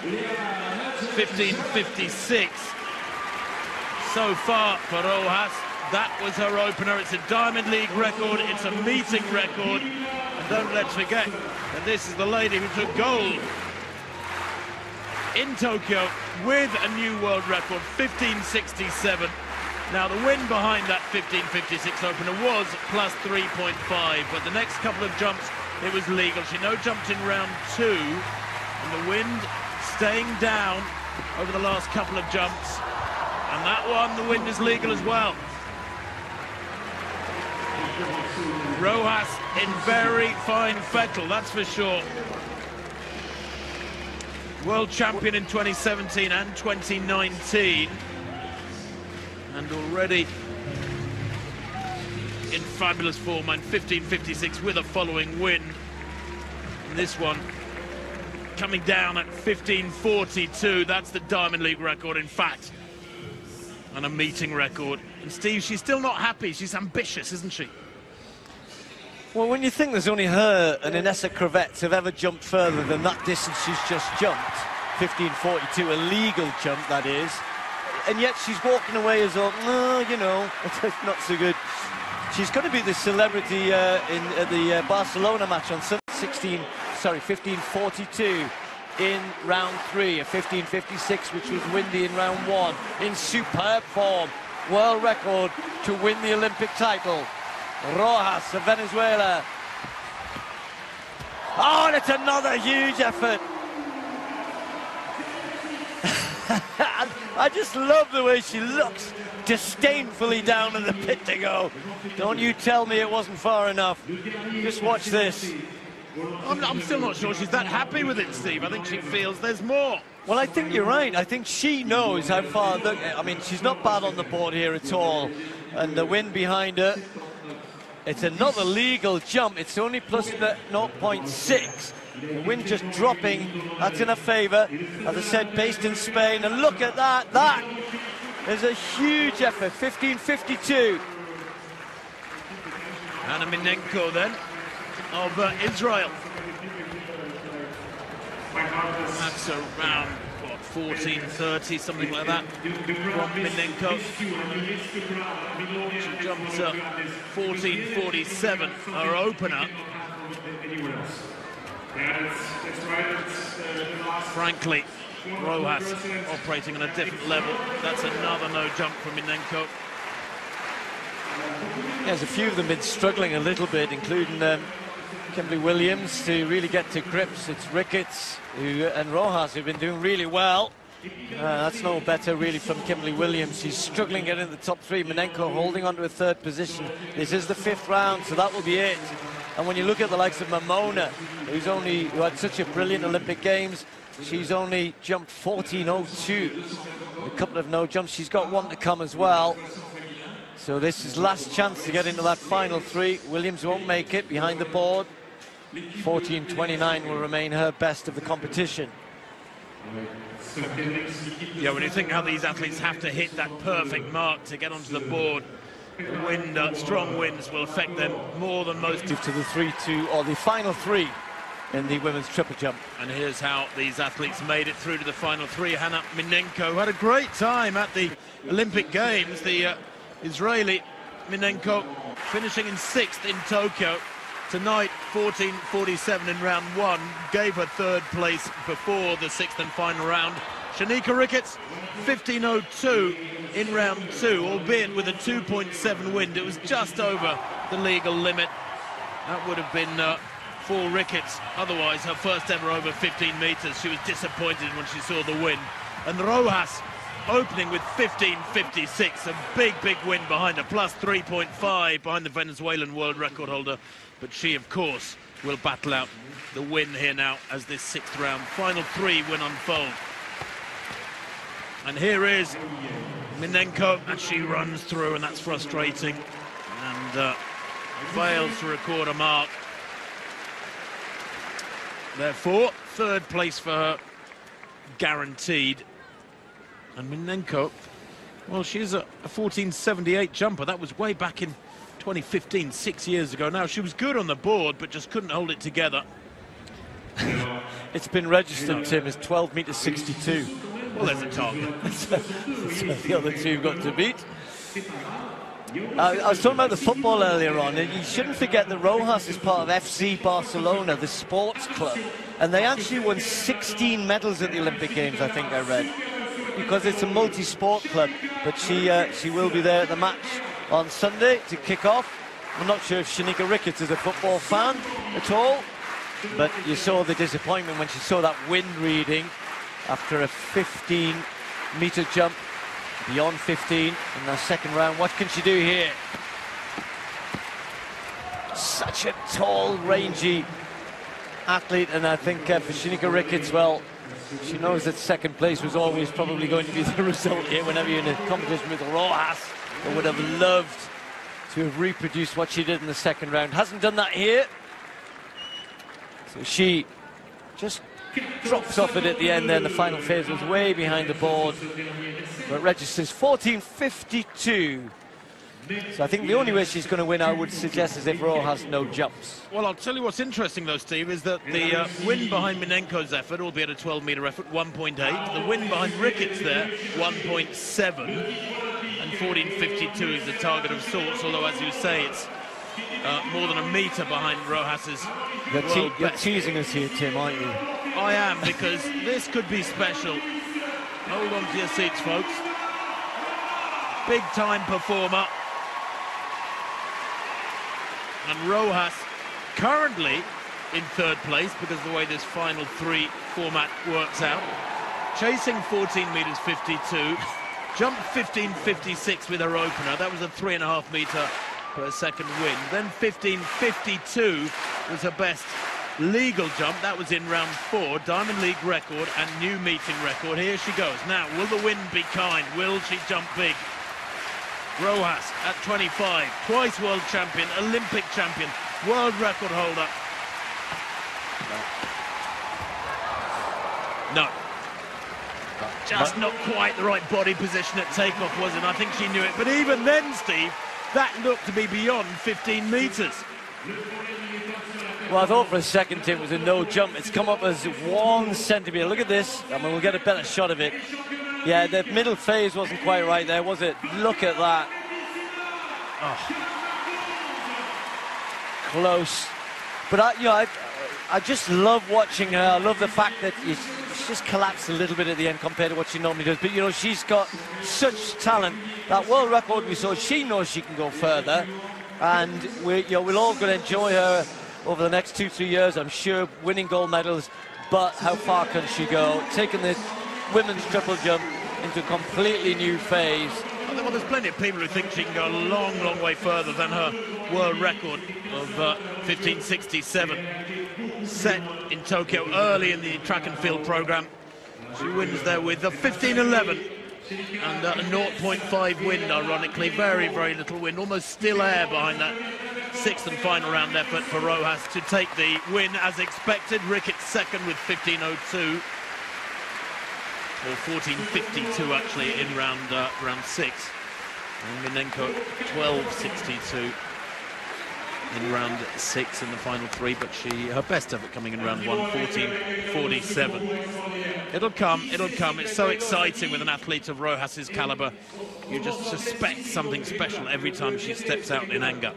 15.56 so far for Rojas. That was her opener. It's a Diamond League record, it's a meeting record, and don't let's forget that this is the lady who took gold in Tokyo with a new world record, 15.67. Now the win behind that 15.56 opener was plus 3.5, but the next couple of jumps it was legal. She no-jumped in round 2, and the wind staying down over the last couple of jumps, and that one, the wind is legal as well. Rojas in very fine fettle, that's for sure. World champion in 2017 and 2019, and already in fabulous form, and 15.56 with a following win. And this one coming down at 15.42. That's the Diamond League record, in fact, and a meeting record. And Steve, she's still not happy. She's ambitious, isn't she? Well, when you think there's only her and Inessa Cravets have ever jumped further than that distance she's just jumped, 15.42, a legal jump that is, and yet she's walking away as though, no, you know, it's not so good. She's going to be the celebrity in the Barcelona match on Sunday, 15.42 in round 3, a 15.56 which was windy in round 1, in superb form, world record to win the Olympic title. Rojas of Venezuela. Oh, and it's another huge effort. I just love the way she looks disdainfully down in the pit to go. Don't you tell me it wasn't far enough. Just watch this. I'm still not sure she's that happy with it, Steve. I think she feels there's more. Well, I think you're right. I think she knows how far... I mean, she's not bad on the board here at all. And the wind behind her... It's another legal jump. It's only plus 0.6. The wind just dropping. That's in her favour. As I said, based in Spain. And look at that. That is a huge effort. 15.52. Hanna Minenko then of Israel. That's around, what, 14.30, something like that, from Minenko. She jumped up 14.47, her opener. Frankly, Rojas operating on a different level. That's another no jump from Minenko. There's a few of them been struggling a little bit, including Kimberly Williams, to really get to grips. It's Ricketts and Rojas who've been doing really well. That's no better really from Kimberly Williams. She's struggling getting in the top 3. Minenko holding on to a 3rd position. This is the 5th round, so that will be it. And when you look at the likes of Mamona, who had such a brilliant Olympic Games, she's only jumped 14.02. A couple of no jumps. She's got one to come as well. So this is last chance to get into that final 3. Williams won't make it behind the board. 14.29 will remain her best of the competition. Yeah, when you think how these athletes have to hit that perfect mark to get onto the board, wind, strong winds will affect them more than most. To the 3-2 or the final 3 in the women's triple jump. And here's how these athletes made it through to the final 3. Hanna Minenko had a great time at the Olympic Games. The Israeli Minenko finishing in 6th in Tokyo. Tonight, 14.47 in round 1, gave her 3rd place before the 6th and final round. Shanieka Ricketts, 15.02 in round 2, albeit with a 2.7 wind. It was just over the legal limit. That would have been for Ricketts, otherwise her first ever over 15 metres. She was disappointed when she saw the wind. And Rojas opening with 15.56, a big win behind her, plus 3.5 behind the Venezuelan world record holder. But she, of course, will battle out the win here now as this 6th round final 3 will unfold. And here is Minenko, and she runs through, and that's frustrating, and fails to record a mark. Therefore, 3rd place for her, guaranteed. And Minenko, well, she's a 14.78 jumper. That was way back in 2015, 6 years ago now. She was good on the board, but just couldn't hold it together. It's been registered, Tim, as 12 metres 62. Well, there's a target. So the other two have got to beat. I was talking about the football earlier on, and you shouldn't forget that Rojas is part of FC Barcelona, the sports club, and they actually won 16 medals at the Olympic Games, I think I read, because it's a multi-sport club. But she will be there at the match on Sunday to kick off. I'm not sure if Shanieka Ricketts is a football fan at all, but you saw the disappointment when she saw that wind reading after a 15-metre jump beyond 15 in the second round. What can she do here? Such a tall, rangy athlete, and I think for Shanieka Ricketts, well, she knows that second place was always probably going to be the result here whenever you're in a competition with Rojas. I would have loved to have reproduced what she did in the second round. Hasn't done that here. So she just drops off it at the end there. The final phase was way behind the board, but registers 14.52. So I think the only way she's going to win, I would suggest, is if Rojas has no jumps. Well, I'll tell you what's interesting, though, Steve, is that the win behind Minenko's effort, albeit a 12-metre effort, 1.8. The win behind Ricketts there, 1.7. And 14.52 is the target of sorts, although, as you say, it's more than a metre behind Rojas's world You're best. teasing us here, Tim, aren't you? I am, because this could be special. Hold on to your seats, folks. Big-time performer. And Rojas currently in third place because of the way this final three format works out. Chasing 14 metres 52. Jumped 15.56 with her opener. That was a 3.5 metre per second win. Then 15.52 was her best legal jump. That was in round 4. Diamond League record and new meeting record. Here she goes. Now, will the wind be kind? Will she jump big? Rojas at 25, twice world champion, Olympic champion, world record holder. No. Just not quite the right body position at takeoff, was it? I think she knew it. But even then, Steve, that looked to be beyond 15 metres. Well, I thought for a second it was a no jump. It's come up as 1 centimetre. Look at this. I mean, we'll get a better shot of it. Yeah, the middle phase wasn't quite right there, was it? Look at that. Oh. Close. But I just love watching her. I love the fact that she's just collapsed a little bit at the end compared to what she normally does. But, you know, she's got such talent. That world record we saw, she knows she can go further. And we're all going to enjoy her over the next 2-3 years, I'm sure, winning gold medals. But how far can she go? Taking the women's triple jump into a completely new phase. Well, there's plenty of people who think she can go a long, long way further than her world record of 15.67 set in Tokyo early in the track and field program. She wins there with a 15.11 and a 0.5 wind, ironically. Very, very little wind, almost still air behind that sixth and final round effort for Rojas to take the win as expected. Ricketts second with 15.02. Or 14.52 actually in round 6. And Minenko 12.62 in round 6 in the final 3, but her best effort coming in round 1, 14.47. It'll come. It's so exciting with an athlete of Rojas's caliber. You just suspect something special every time she steps out in anger.